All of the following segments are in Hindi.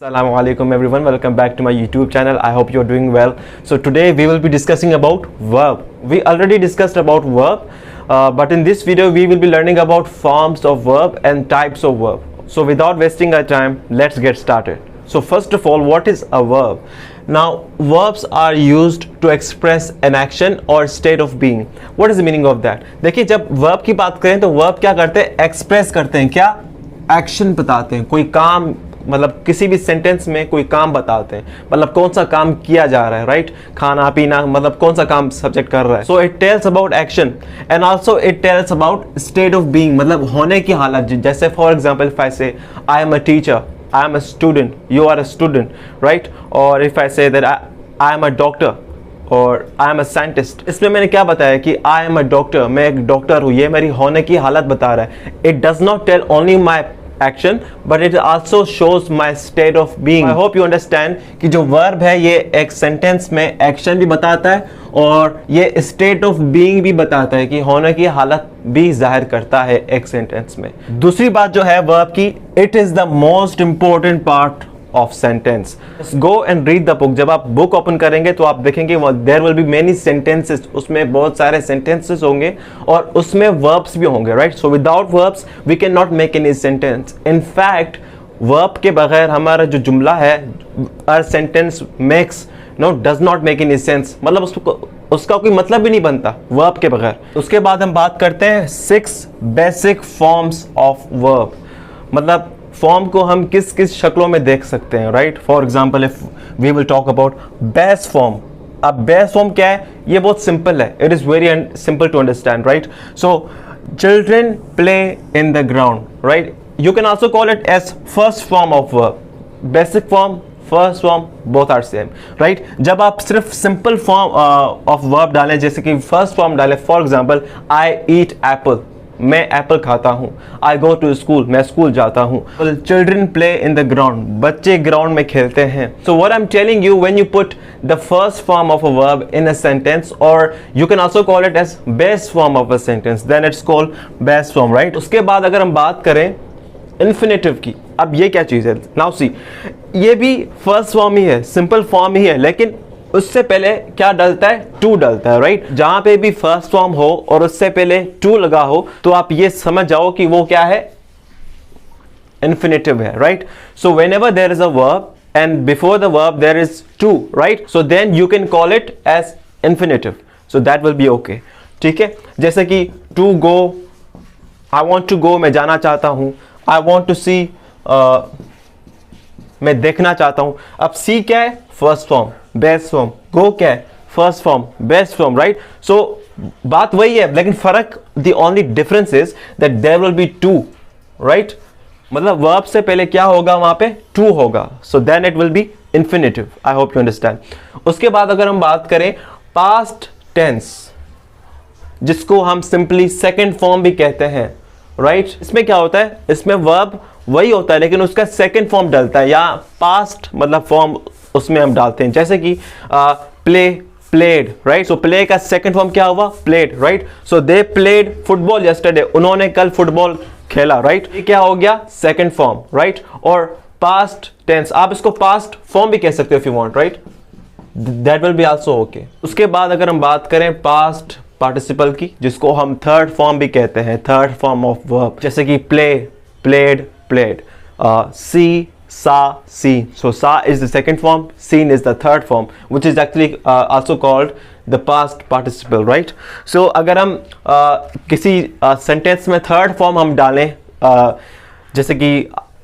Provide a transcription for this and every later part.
Assalamu alaikum everyone, welcome back to my YouTube channel. I hope you're doing well. So today we will be discussing about verb. We already discussed about verb, but in this video we will be learning about forms of verb and types of verb. So without wasting our time, let's get started. So first of all, what is a verb? Now verbs are used to express an action or state of being. What is the meaning of that? देखिए, जब verb की बात करें तो verb क्या करते हैं? एक्सप्रेस करते हैं, क्या? एक्शन बताते हैं, कोई काम, मतलब किसी भी सेंटेंस में कोई काम बताते हैं, मतलब कौन सा काम किया जा रहा है, राइट? खाना पीना, मतलब कौन सा काम सब्जेक्ट कर रहा है. So it tells about action and also it tells about state of being, मतलब होने की हालत. जैसे for example if I say I am a teacher, I am a student, you are a student, right? और if I say that I am a doctor और आई एम अ साइंटिस्ट, इसमें मैंने क्या बताया कि आई एम अ डॉक्टर, मैं एक डॉक्टर हूँ, ये मेरी होने की हालत बता रहा है. It does not tell only my action but it also shows my state of being. I hope you understand कि जो वर्ब है ये एक सेंटेंस में एक्शन भी बताता है और ये स्टेट ऑफ बीइंग भी बताता है कि होने की हालत भी जाहिर करता है एक सेंटेंस में. दूसरी बात जो है वर्ब की, it is the most important part of sentence. Go and read the book. जब आप बुक ओपन करेंगे तो आप देखेंगे there will be many sentences, उसमें बहुत सारे सेंटेंसेस होंगे और उसमें वर्ब्स भी होंगे, right? So without verbs we can not make any sentence. In fact verb के बगैर हमारा जो जुमला है, uh sentence makes no does not make any sense, मतलब उसका कोई मतलब भी नहीं बनता वर्ब के बगैर. उसके बाद हम बात करते हैं 6 बेसिक फॉर्म्स ऑफ वर्ब, मतलब फॉर्म को हम किस किस शक्लों में देख सकते हैं, right? For example if we will talk about base form. अब बेस फॉर्म क्या है? ये बहुत सिंपल है, it is very simple to understand, right? So children play in the ground, right? You can also call it as first form of verb. Basic form, first form, both are same, right? जब आप सिर्फ सिंपल फॉर्म ऑफ वर्ब डालें, जैसे कि फर्स्ट फॉर्म डालें, for example I eat apple, मैं एप्पल खाता हूँ. आई गो टू स्कूल, मैं स्कूल जाता हूँ. Children play in the ground, बच्चे ग्राउंड में खेलते हैं. So what I am telling you, when you put the first form of a verb in a sentence, और you can also call it as base form of a sentence, then it's called base form, right? उसके बाद अगर हम बात करें इन्फिनेटिव की, अब ये क्या चीज है? नाउ सी, ये भी फर्स्ट फॉर्म ही है, सिंपल फॉर्म ही है, लेकिन उससे पहले क्या डलता है? टू डलता है, राइट? जहां पे भी फर्स्ट फॉर्म हो और उससे पहले टू लगा हो तो आप ये समझ जाओ कि वो क्या है? इन्फिनेटिव है, right? So whenever there is a verb and before the verb there is to, right? So then you can call it as infinitive, so that will be okay. ठीक है, जैसे कि to go, I want to go, मैं जाना चाहता हूं. आई वॉन्ट टू सी, मैं देखना चाहता हूं. अब सी क्या है? First form, base form. Go क्या है? First form, best form, right? So बात वही है, लेकिन फर्क, the only difference is that there will be to, right? मतलब वर्ब से पहले क्या होगा? वहां पे टू होगा, so then it will be infinitive. I hope you understand. उसके बाद अगर हम बात करें पास्ट टेंस, जिसको हम सिंपली सेकेंड फॉर्म भी कहते हैं, राइट? इसमें क्या होता है? इसमें वर्ब वही होता है लेकिन उसका सेकेंड फॉर्म डलता है, या पास्ट मतलब फॉर्म उसमें हम डालते हैं. जैसे कि play, played, right? So play का सेकंड फॉर्म क्या हुआ? Played, right? So they played football yesterday, उन्होंने कल फुटबॉल खेला, राइट? ये क्या हो गया? Second form, right? और पास्ट टेंस, आप इसको पास्ट फॉर्म भी कह सकते हो if you want, right? That will be also okay. उसके बाद अगर हम बात करें पास्ट पार्टिसिपल की, जिसको हम थर्ड फॉर्म भी कहते हैं, थर्ड फॉर्म ऑफ वर्ब, जैसे कि play, played, played. C, sa, seen. So sa is the second form, seen is the third form, which is actually also called the past participle, right? So अगर हम किसी सेंटेंस में थर्ड फॉर्म हम डालें, जैसे कि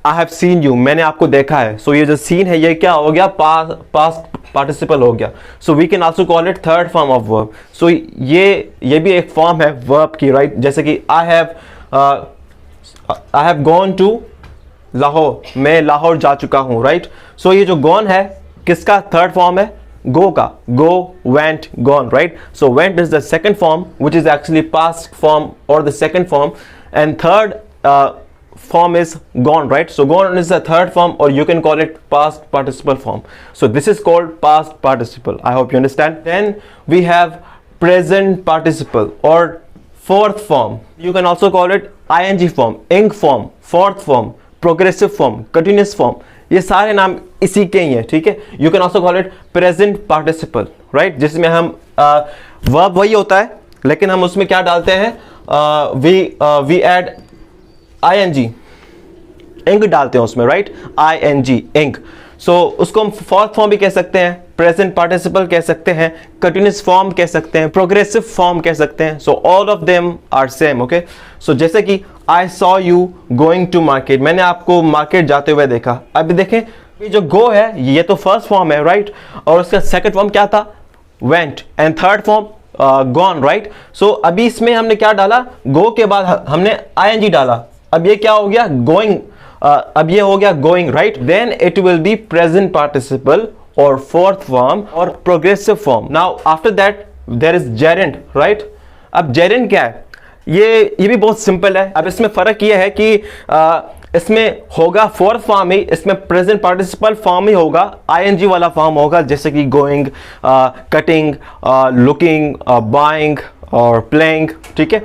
I have seen you, मैंने आपको देखा है. So ये जो seen है ये क्या हो गया? past participle हो गया. So we can also call it third form of verb. So ये भी एक फॉर्म है verb की, right? जैसे कि I have gone to Lahore, मैं लाहौर जा चुका हूं, राइट? सो ये जो गॉन है किसका थर्ड फॉर्म है? गो का. Go, went, gone, right? So went is the second form which is actually past form और the second form, and third form is gone, right? So gone is the third form, or you can call it past participle form. So this is called past participle. I hope you understand. Then we have present participle or fourth form. You can also call it ing form, ing form, fourth form, progressive form, continuous form. ये सारे नाम इसी के ही हैं, ठीक है। You can also call it present participle, right, जिसमें हम वर्ब वही होता है लेकिन हम उसमें क्या डालते हैं, वी ऐड ing, इंक डालते हैं उसमें, राइट, ing, इंक। सो उसको हम फोर्थ फॉर्म भी कह सकते हैं, प्रेजेंट पार्टिसिपल कह सकते हैं, कंटिन्यूअस फॉर्म कह सकते हैं, प्रोग्रेसिव फॉर्म कह सकते हैं। So all of them are same, okay. So जैसे कि I saw you going to market, मैंने आपको मार्केट जाते हुए देखा। अभी देखें, ये जो गो है ये तो फर्स्ट फॉर्म है, राइट, और उसका सेकंड फॉर्म क्या था, went, and third form gone, right. So अभी इसमें हमने क्या डाला, गो के बाद हमने ing डाला, अब ये क्या हो गया, गोइंग, अब ये हो गया going, right. Then it will be present participle और फोर्थ फॉर्म और progressive form. Now after that there is gerund, right. अब जेरेंड क्या है, ये भी बहुत सिंपल है। अब इसमें फर्क ये है कि इसमें होगा फोर्थ फॉर्म ही, इसमें प्रेजेंट पार्टिसिपल फॉर्म ही होगा, ing वाला फॉर्म होगा, जैसे कि गोइंग, कटिंग, लुकिंग, बाइंग और प्लेइंग, ठीक है।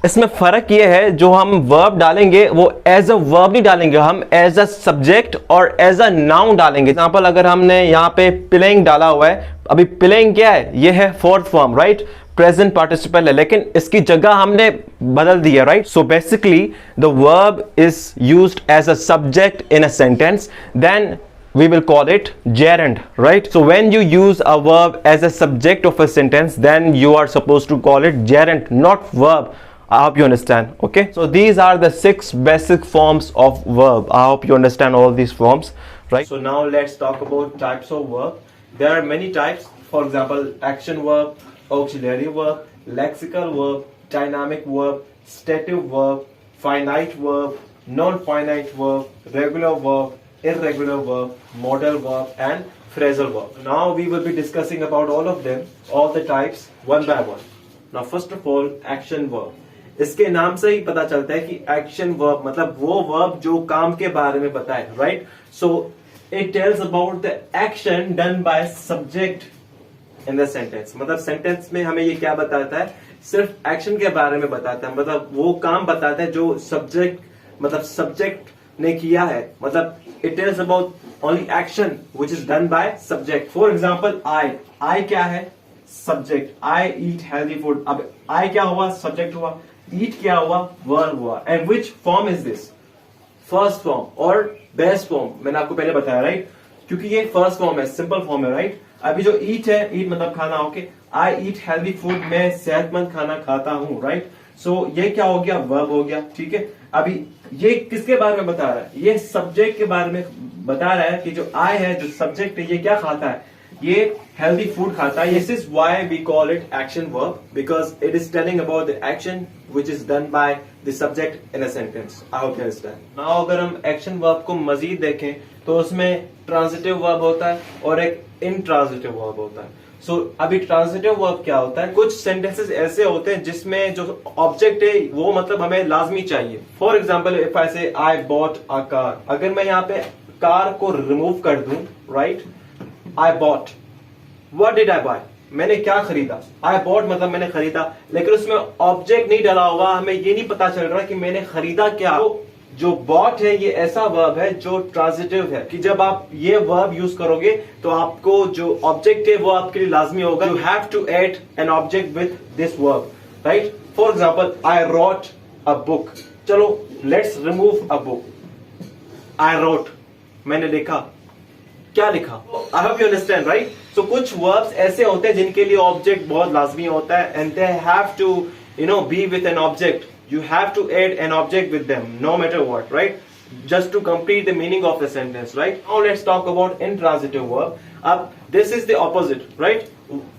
इसमें फर्क ये है, जो हम वर्ब डालेंगे वो एज अ वर्ब नहीं डालेंगे, हम एज अ सब्जेक्ट और एज अ नाउन डालेंगे। एग्जांपल अगर हमने यहाँ पे प्लेइंग डाला हुआ है, अभी प्लेइंग क्या है, ये है fourth form, right, present participle है, लेकिन इसकी जगह हमने बदल दिया, right. So basically the verb is used as a subject in a sentence, then we will call it gerund, right? So when you use a verb as a subject of a sentence, then you are supposed to call it gerund, not verb. I hope you understand, okay? So these are the 6 basic forms of verb. I hope you understand all these forms, right? So now let's talk about types of verb. There are many types. For example, action verb, auxiliary verb, lexical verb, dynamic verb, stative verb, finite verb, non-finite verb, regular verb, irregular verb, modal verb and phrasal verb. Now we will be discussing about all of them, all the types one by one. Now first of all, action verb. इसके नाम से ही पता चलता है कि action verb मतलब वो verb जो काम के बारे में बताए, right? So it tells about the action done by subject in the sentence. मतलब sentence में हमें ये क्या बताता है, सिर्फ action के बारे में बताता है, मतलब वो काम बताता है जो subject मतलब subject ने किया है, मतलब it tells about only action which is done by subject. For example, I क्या है, subject. I eat healthy food. अब I क्या हुआ, subject हुआ, eat क्या हुआ, verb हुआ, and which form is this? First form और best form मैंने आपको पहले बताया, राइट, क्योंकि ये फर्स्ट फॉर्म है, सिंपल फॉर्म है, राइट। अभी जो eat है, eat मतलब खाना, okay, I eat healthy food, मैं सेहतमंद खाना खाता हूँ, राइट। सो ये क्या हो गया, वर्ब हो गया, ठीक है। अभी ये किसके बारे में बता रहा है, ये सब्जेक्ट के बारे में बता रहा है कि जो आई है, जो सब्जेक्ट है, ये क्या खाता है, ये हेल्दी फूड खाता है। This is why we call it action verb, because it is telling about the action which is done by the subject in a sentence. I hope you understand. Now अगर हम एक्शन वर्ब को मजीद देखें तो उसमें ट्रांजिटिव वर्ब होता है और एक इनट्रांजिटिव वर्ब होता है। सो अभी ट्रांजिटिव वर्ब क्या होता है, कुछ सेंटेंसेस ऐसे होते हैं जिसमें जो ऑब्जेक्ट है वो मतलब हमें लाजमी चाहिए। For example, if I say I bought a car, अगर मैं यहाँ पे कार को रिमूव कर दूं, right, I bought, what did I buy, मैंने क्या खरीदा, आई बॉट मतलब मैंने खरीदा, लेकिन उसमें ऑब्जेक्ट नहीं डाला हुआ, हमें ये नहीं पता चल रहा कि मैंने खरीदा क्या। जो बॉट है ये ऐसा वर्ब है जो ट्रांजिटिव है, कि जब आप ये वर्ब यूज करोगे तो आपको जो ऑब्जेक्ट है वो आपके लिए लाजमी होगा, you have to add an object with this verb, right. For example, I wrote a book, चलो let's remove a book, I wrote, मैंने लिखा, क्या लिखा, I hope you understand, right. So कुछ वर्ब्स ऐसे होते हैं जिनके लिए ऑब्जेक्ट बहुत लाजमी होता है, and they have to be with an object. You have to add an object with them no matter what, right, just to complete the meaning of the sentence, right. Now let's talk about intransitive verb. अब this is the opposite, right.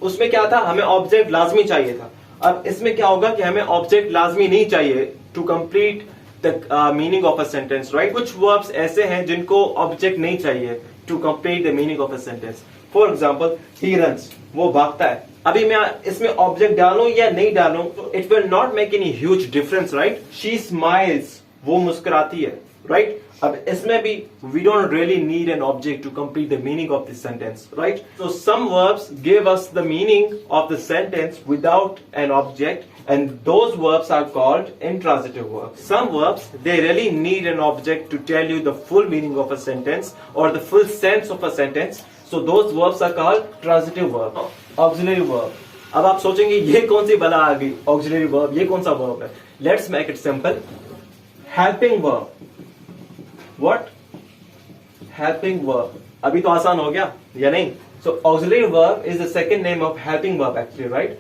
उसमें क्या था, हमें ऑब्जेक्ट लाजमी चाहिए था, अब इसमें क्या होगा कि हमें ऑब्जेक्ट लाजमी नहीं चाहिए to complete the meaning of a sentence, right. कुछ वर्ब्स ऐसे हैं जिनको ऑब्जेक्ट नहीं चाहिए to complete the meaning of a sentence. For example, he runs, वो भागता है. अभी मैं इसमें ऑब्जेक्ट डालूं या नहीं डालूं तो it will not make any huge difference, right. She smiles, वो मुस्कुराती है, राइट. अब इसमें भी we don't really need an object to complete the meaning of this sentence, right? So some verbs give us the meaning of the sentence without an object, and those verbs are called intransitive verbs. Some verbs, they really need an object to tell you the full meaning of a sentence or the full sense of a sentence. So those verbs are called transitive verb. Auxiliary verb. अब आप सोचेंगे ये कौन सी बला आ गई auxiliary verb, ये कौन सा verb है? Let's make it simple. Helping verb. What? Helping verb. अभी तो आसान हो गया या नहीं? So auxiliary verb is the second name of helping verb actually, right?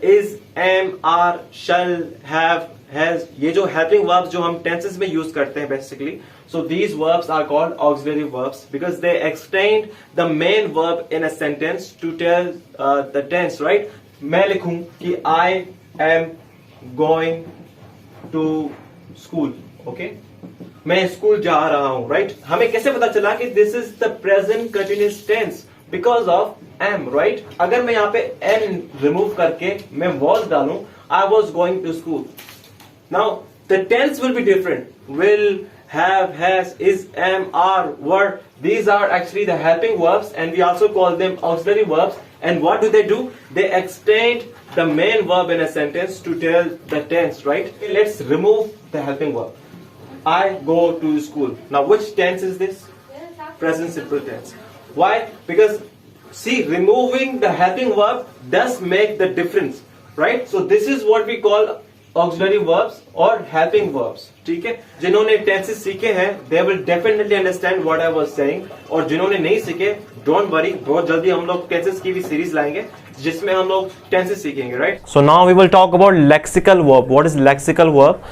Is, am, are, shall, have, has. ये जो helping verbs जो हम tenses में use करते हैं basically. So these verbs are called auxiliary verbs because they extend the main verb in a sentence to tell the tense, right? मैं लिखूं कि I am going to school, okay? मैं स्कूल जा रहा हूं, राइट? हमें कैसे पता चला कि this is the present continuous tense? Because of am, right? अगर मैं यहाँ पे एन रिमूव करके मैं वॉज डालूं, I was going to school, now the tense will be different. Will, have, has, is, am, are, were. These are actually the helping verbs, and we also call them auxiliary verbs. And what do? They extend the main verb in a sentence to tell the tense, right? Let's remove the helping verb. I go to school. Now, which tense is this? Present simple tense. Why? Because, see, removing the helping verb does make the difference, right? So, this is what we call auxiliary verbs or helping verbs. ठीक है? जिन्होंने tenses सीखे हैं, they will definitely understand what I was saying. और जिन्होंने नहीं सीखे, don't worry, बहुत जल्दी हम लोग tenses की भी सीरीज लाएंगे जिसमें हम लोग tenses सीखेंगे, right? So now we will talk about lexical verb. What is lexical verb?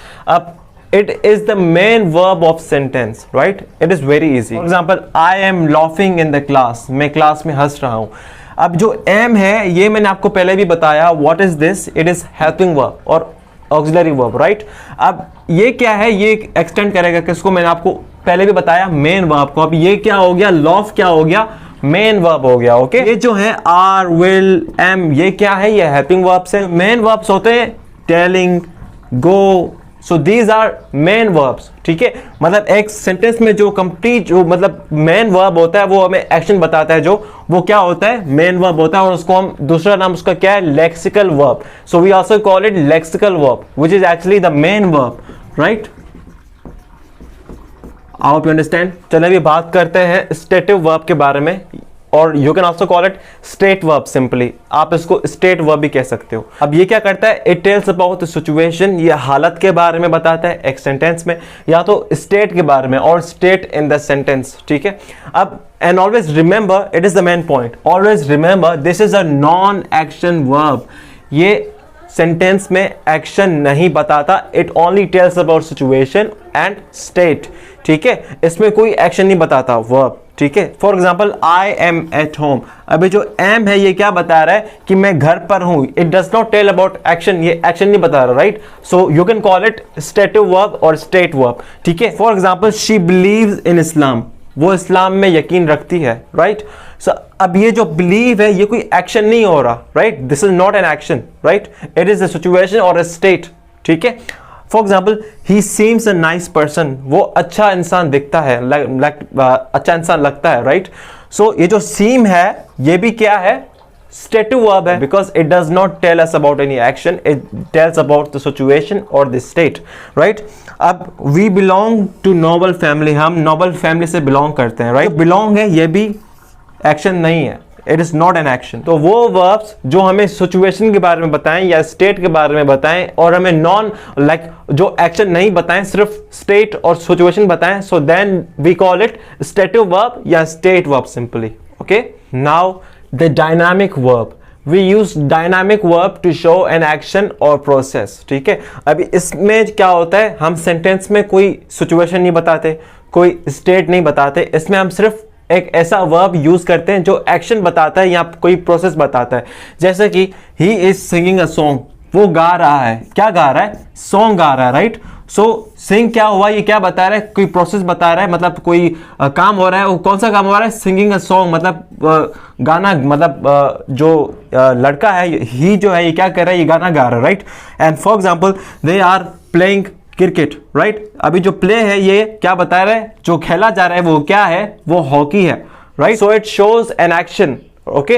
It is the main verb of sentence, right? It is very easy. For example, I am laughing in the class. मैं क्लास में हंस रहा हूँ. अब जो am है, ये मैंने आपको पहले भी बताया. What is this? It is helping verb और ऑक्सिलरी वर्ब, राइट? अब ये क्या है? ये एक्सटेंड करेगा किसको? मैंने आपको पहले भी बताया, मेन वर्ब को. अब ये क्या हो गया? लॉफ क्या हो गया? मेन वर्ब हो गया, ओके? ये जो है आर, विल, एम, ये क्या है? ये हेल्पिंग वर्ब्स है. मेन वर्ब्स होते हैं telling, go. So these are main verbs, ठीक है? मतलब एक सेंटेंस में जो कंप्लीट जो मतलब मेन वर्ब होता है वो हमें एक्शन बताता है, जो वो क्या होता है? मेन वर्ब होता है. और उसको हम दूसरा नाम उसका क्या है? Lexical verb. So we also call it lexical verb which is actually the main verb, right? I hope you understand. चलिए अभी बात करते हैं स्टेटिव वर्ब के बारे में, और you can also call it state verb simply. आप इसको स्टेट वर्ब भी कह सकते हो. अब ये क्या करता है? It tells about the situation. ये हालत के बारे में बताता है एक सेंटेंस में, या तो स्टेट के बारे में, और स्टेट इन द सेंटेंस, ठीक है? अब and always remember, it is the main point, always remember this is a non action verb. ये सेंटेंस में एक्शन नहीं बताता. It only tells about situation and state, ठीक है? इसमें कोई एक्शन नहीं बताता वर्ब, ठीक है? For example, I am at home. अभी जो एम है ये क्या बता रहा है? कि मैं घर पर हूं. It does not tell about action. ये एक्शन नहीं बता रहा, right? So you can call it stative verb और स्टेट वर्ब, ठीक है? For example, she believes in Islam. वो इस्लाम में यकीन रखती है, राइट? सो अब ये जो बिलीव है ये कोई एक्शन नहीं हो रहा, right? This is not an action, right? It is a situation और अ स्टेट, ठीक है? For example, he seems a nice person. वो अच्छा इंसान दिखता है, अच्छा इंसान लगता है, राइट? सो ये जो सीम है ये भी क्या है? स्टेटिव वर्ब है, because it does not tell us about any action. It tells about the situation और द स्टेट, राइट? अब we belong to noble family. हम नोबल फैमिली से बिलोंग करते हैं, राइट? बिलोंग है ये भी एक्शन नहीं है. It is not an action. तो वो वर्ब्स जो हमें सिचुएशन के बारे में बताएं या स्टेट के बारे में बताएं, और हमें नॉन जो एक्शन नहीं बताएं, सिर्फ स्टेट और सिचुएशन बताएं, so then we call it stative verb या state verb simply, okay? Now the dynamic verb. We use dynamic verb to show an action और प्रोसेस, ठीक है? अभी इसमें क्या होता है? हम सेंटेंस में कोई सिचुएशन नहीं बताते, कोई स्टेट नहीं बताते. इसमें हम सिर्फ एक ऐसा वर्ब यूज करते हैं जो एक्शन बताता है या कोई प्रोसेस बताता है. जैसे कि he is singing a song. वो गा रहा है. क्या गा रहा है? सॉन्ग गा रहा है, राइट? सो सिंग क्या हुआ? ये क्या बता रहा है? कोई प्रोसेस बता रहा है, मतलब कोई काम हो रहा है. वो कौन सा काम हो रहा है? सिंगिंग अ सॉन्ग, मतलब गाना, मतलब जो लड़का है, ही जो है ये क्या कर रहा है? ये गाना गा रहा है, right? And for example, they are playing cricket, right. अभी जो प्ले है ये क्या बता रहा है, जो खेला जा रहा है वो क्या है, वो हॉकी है, right. So it shows an action, okay,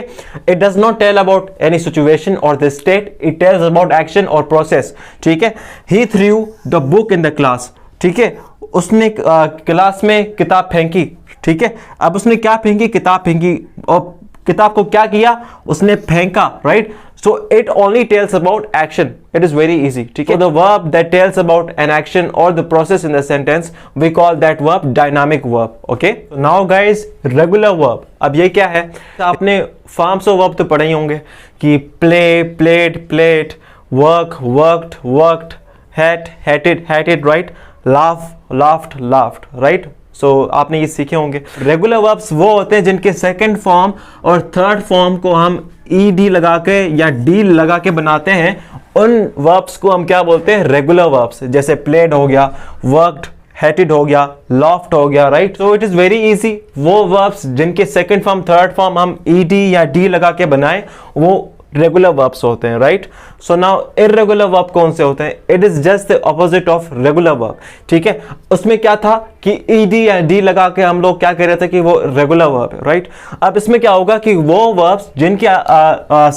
it does not tell about any situation or the state, it tells about action or process, ठीक है। he threw the book in the class, ठीक है, उसने क्लास में किताब फेंकी, ठीक है। अब उसने क्या फेंकी, किताब फेंकी, और किताब को क्या किया, उसने फेंका, right. So it only tells about action, it is very easy, ठीक है। The verb that tells about an action और the process in the sentence, we call that verb dynamic verb, okay. Now guys, regular verb, अब ये क्या है, आपने फॉर्म्स ऑफ वर्ब तो पढ़े ही होंगे कि play, played, played, work, worked, worked, hate, hated, hated, right, laugh, laughed, laughed, right. So आपने ये सीखे होंगे। रेगुलर वर्ब्स वो होते हैं जिनके सेकंड फॉर्म और थर्ड फॉर्म को हम ईडी लगा के या डी लगा के बनाते हैं, उन वर्ब्स को हम क्या बोलते हैं, रेगुलर वर्ब्स। जैसे प्लेड हो गया, वर्कड, हेटेड हो गया, लॉफ्ट हो गया, right. So it is very easy, वो वर्ब्स जिनके सेकंड फॉर्म थर्ड फॉर्म हम ईडी या डी लगा के बनाए, वो रेगुलर वर्ब्स होते हैं, right. So now irregular verb कौन से होते हैं, it is just the opposite of regular verb, ठीक है। उसमें क्या था कि ईडी या डी लगा के हम लोग क्या कह रहे थे कि वो रेगुलर वर्ब है, राइट। अब इसमें क्या होगा कि वो वर्ब्स जिनके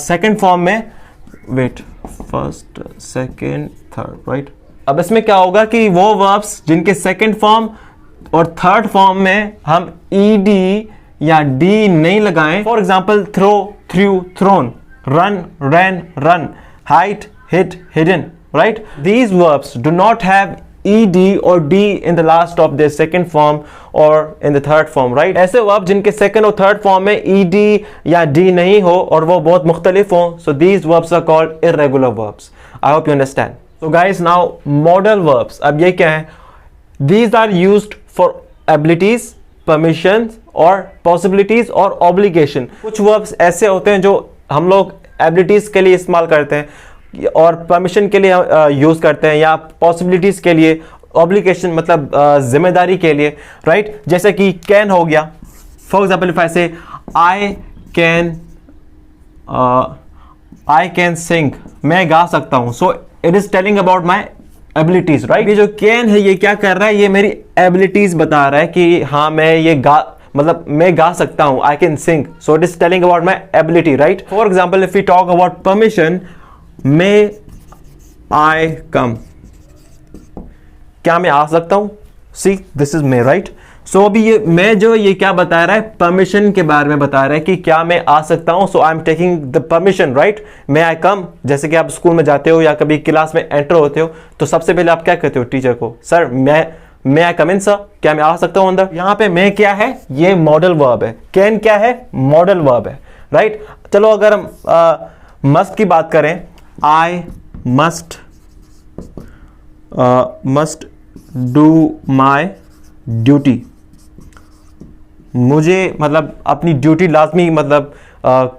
सेकंड फॉर्म में, wait, first, second, third, right. अब इसमें क्या होगा कि वो वर्ब्स जिनके सेकंड फॉर्म और थर्ड फॉर्म में हम ईडी या डी नहीं लगाएं, for example throw, threw, thrown, run, ran, run, hide, hid, hidden, right? These verbs do not have ed or d in the last of their second form or in the third form, right? ऐसे verb जिनके second और third form में ed या d नहीं हो और वो बहुत मुख्तलिफ हो, so these verbs are called irregular verbs. I hope you understand. So guys, now modal verbs. अब ये क्या है? These are used for abilities, permissions और possibilities और obligation. कुछ verbs ऐसे होते हैं जो हम लोग एबिलिटीज के लिए इस्तेमाल करते हैं और परमिशन के लिए यूज करते हैं, या पॉसिबिलिटीज के लिए, ऑब्लिगेशन मतलब जिम्मेदारी के लिए, राइट। जैसे कि कैन हो गया, for example if I say I can सिंग, मैं गा सकता हूं, सो it is telling about my abilities, right. ये जो कैन है ये क्या कर रहा है, ये मेरी एबिलिटीज बता रहा है कि हाँ मैं ये मतलब मैं गा सकता हूं, I can sing, so it is telling about my ability, right. For example if you talk about permission, may I come, क्या मैं आ सकता हूं, see this is may, right. So अभी ये मैं जो ये क्या बता रहा है, परमिशन के बारे में बता रहा है कि क्या मैं आ सकता हूं, so I am taking the permission, right. May I come, जैसे कि आप स्कूल में जाते हो या कभी क्लास में एंटर होते हो तो सबसे पहले आप क्या कहते हो टीचर को, सर मैं आई कम इन सर, क्या मैं आ सकता हूं अंदर। यहां पे मैं क्या है, ये मॉडल वर्ब है, कैन क्या है, मॉडल वर्ब है, राइट। चलो अगर हम मस्ट की बात करें, I must do my duty, मुझे मतलब अपनी ड्यूटी लाजमी मतलब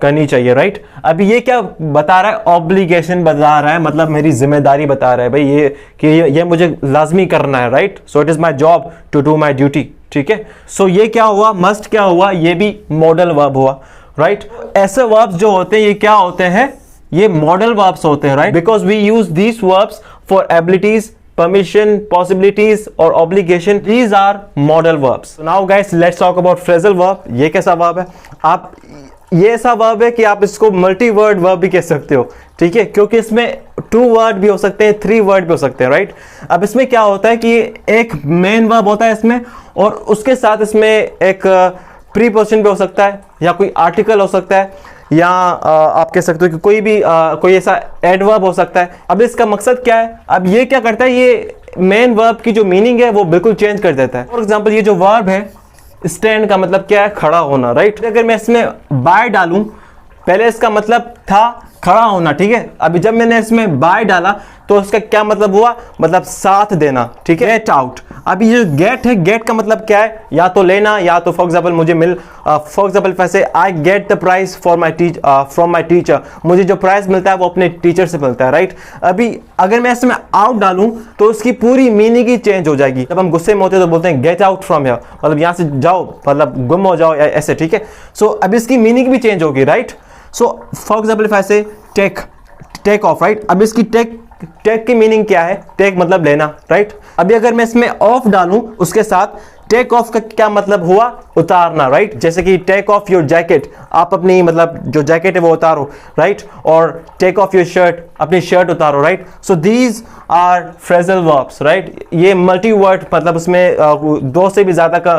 करनी चाहिए, राइट। अभी ये क्या बता रहा है, ऑब्लिगेशन बता रहा है, मतलब मेरी जिम्मेदारी बता रहा है भाई ये कि ये मुझे लाजमी करना है, right. So it is my job to do my duty, ठीक है। सो ये क्या हुआ, मस्ट क्या हुआ, ये भी मॉडल वर्ब हुआ, राइट। ऐसे वर्ब्स जो होते हैं ये क्या होते हैं, ये मॉडल वर्ब्स होते हैं, right, because we use these verbs for abilities, permission, possibilities और obligation. These are modal verbs. So now guys, let's talk about phrasal verb. ये कैसा verb है, आप ये ऐसा verb है कि आप इसको मल्टी वर्ड वर्ब भी कह सकते हो, ठीक है, क्योंकि इसमें 2 वर्ड भी हो सकते हैं, 3 वर्ड भी हो सकते हैं, राइट। अब इसमें क्या होता है कि एक मेन वर्ब होता है इसमें, और उसके साथ इसमें एक प्रीपोजिशन भी हो सकता है, या कोई आर्टिकल हो सकता है, या आप कह सकते हो कि कोई ऐसा एडवर्ब हो सकता है। अब इसका मकसद क्या है, अब ये क्या करता है, ये मेन वर्ब की जो मीनिंग है वो बिल्कुल चेंज कर देता है। फॉर एग्जांपल ये जो वर्ब है स्टैंड का मतलब क्या है, खड़ा होना, राइट। अगर मैं इसमें बाय डालूं, पहले इसका मतलब था खड़ा होना, ठीक है। अभी जब मैंने इसमें बाय डाला तो इसका क्या मतलब हुआ, मतलब साथ देना, ठीक है, गेट आउट। अभी ये गेट है, गेट का मतलब क्या है, या तो लेना, या तो फॉर एग्जांपल मुझे फॉर एग्जांपल वैसे I get the prize from my teacher, मुझे जो प्राइज मिलता है वो अपने टीचर से मिलता है, राइट। अभी अगर मैं इसमें आउट डालूं तो उसकी पूरी मीनिंग ही चेंज हो जाएगी। जब हम गुस्से में होते हैं तो बोलते हैं गेट आउट फ्रॉम हियर, मतलब यहाँ से जाओ, मतलब गुम हो जाओ, ऐसे, ठीक है। सो अब इसकी मीनिंग भी चेंज होगी, right. So for example if I से टेक ऑफ, राइट। अब इसकी टेक टेक की मीनिंग क्या है? टेक मतलब लेना, राइट? अभी अगर मैं इसमें ऑफ डालूं, उसके साथ टेक ऑफ का क्या मतलब हुआ? उतारना, राइट? जैसे कि टेक ऑफ योर जैकेट, आप अपनी मतलब जो जैकेट है वो उतारो, राइट? और टेक ऑफ योर शर्ट, अपनी शर्ट उतारो, right? So these are phrasal verbs, right? ये मल्टी वर्ड मतलब उसमें दो से भी ज्यादा का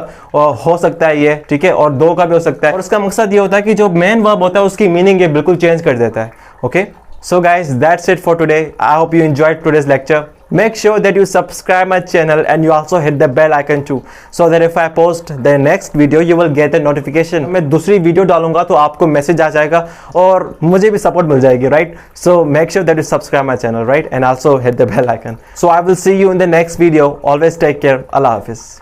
हो सकता है ये, ठीक है? और दो का भी हो सकता है। और उसका मकसद ये होता है कि जो मेन वर्ब होता है उसकी मीनिंग ये बिल्कुल चेंज कर देता है। Okay, so guys, that's it for today. I hope you enjoyed today's lecture. Make sure that you subscribe my channel and you also hit the bell icon too, so that if I post the next video you will get a notification. मैं दूसरी वीडियो डालूंगा तो आपको मैसेज आ जाएगा और मुझे भी सपोर्ट मिल जाएगी, right? So make sure that you subscribe my channel, right? And also hit the bell icon. So I will see you in the next video. Always take care. Allah Hafiz.